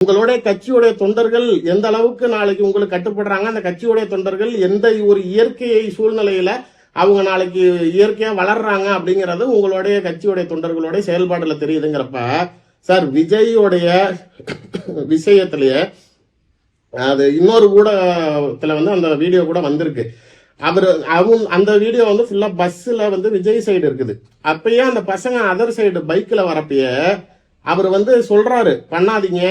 உங்களுடைய கட்சியுடைய தொண்டர்கள் எந்த அளவுக்கு நாளைக்கு உங்களுக்கு கட்டுப்படுறாங்க, அந்த கட்சியுடைய தொண்டர்கள் எந்த ஒரு இயற்கையை சூழ்நிலையில அவங்க நாளைக்கு இயற்கையா வளர்றாங்க அப்படிங்கறது உங்களுடைய கட்சியுடைய தொண்டர்களுடைய செயல்பாடுல தெரியுதுங்கிறப்ப சார் விஜயோடைய விஷயத்திலேயே அது இன்னொரு ஊடகத்துல அந்த வீடியோ கூட வந்திருக்கு. அந்த வீடியோ ஃபுல்லா பஸ்ல விஜய் சைடு இருக்குது. அப்பயே அந்த பசங்க அதர் சைடு பைக்ல வரப்பயே அவர் சொல்றாரு, பண்ணாதீங்க,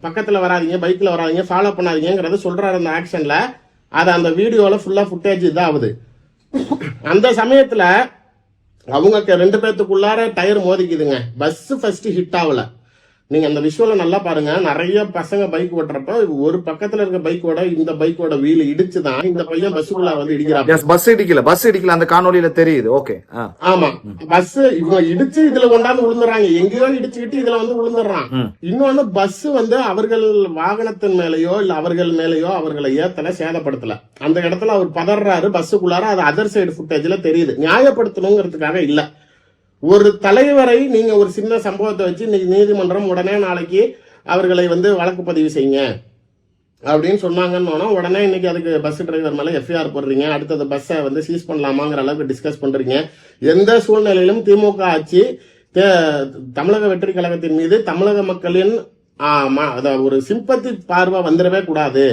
பக்கத்துல வராதிங்க, பைக்ல வராதிங்க, ஃபாலோ பண்ணாதீங்கிறத சொல்றாரு அந்த ஆக்ஷன்ல. அது அந்த வீடியோல ஃபுல்லா ஃபுட்டேஜ் இதாகுது. அந்த சமயத்துல அவங்க 2 பேத்துக்குள்ளார டயர் மோதிக்குதுங்க. பஸ் ஃபர்ஸ்ட் ஹிட் ஆகல. நீங்க அந்த விஷுவல நல்லா பாருங்க. நிறைய பசங்க பைக் ஓட்டுறப்ப ஒரு பக்கத்துல இருக்க பைக்கோட இந்த பைக்கோட வீல் இடிச்சுதான் இந்த பையன் பஸ்ஸுக்குள்ள இடிக்கிறான். பஸ் இடிக்கல அந்த காணொலியில தெரியுது. ஓகே, ஆமா, பஸ் இவங்க இடிச்சு இதுல கொண்டாந்து விழுந்துறாங்க. எங்கேயோ இடிச்சுக்கிட்டு இதுல விழுந்துடுறான். இன்னொன்னு பஸ் அவர்கள் வாகனத்தின் மேலேயோ இல்ல அவர்கள் மேலேயோ அவர்களை ஏத்தல, சேதப்படுத்தல. அந்த இடத்துல அவர் பதறாரு பஸ்ஸுக்குள்ளார. அது அதர் சைடு ஃபுட்டேஜ்ல தெரியுது. நியாயப்படுத்தணுங்கிறதுக்காக இல்ல. ஒரு தலைவரை நீங்க ஒரு சின்ன சம்பவத்தை வச்சு இன்னைக்கு நீதிமன்றம் உடனே நாளைக்கு அவர்களை வழக்கு பதிவு செய்யுங்க அப்படின்னு சொன்னாங்கன்னு உடனே இன்னைக்கு அதுக்கு பஸ் டிரைவர் மேல எஃப்ஐஆர் போடுறீங்க. அடுத்தது பஸ்ஸை சீஸ் பண்ணலாமாங்கிற அளவுக்கு டிஸ்கஸ் பண்றீங்க. எந்த சூழ்நிலையிலும் திமுக ஆட்சி தமிழக வெற்றி கழகத்தின் மீது தமிழக மக்களின் ஒரு சிம்பத்தி பார்வை வந்துடவே கூடாது.